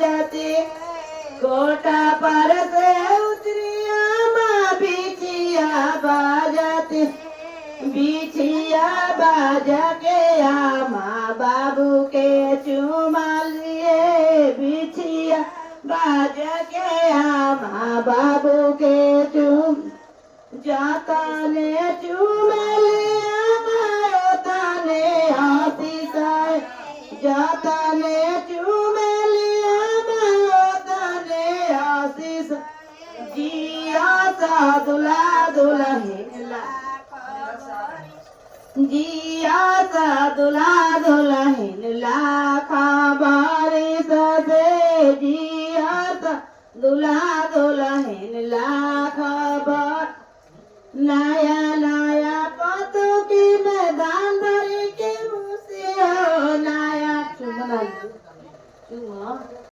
बाजते कोटा पर से उतरिया माँ बिछिया बाजते बिछिया बाज के माँ बाबू के चुमा लिए बिछिया बाज के माँ बाबू के चुम जाता ने चुम लिया माता ने आशीष जाता ने चुम लिया माता ने आशीष जिया सा दुला दुल्हन जिया सा दुला दुल्हन लाखा बारिश से जिया सा दुला दुल्हन लाखा बार नया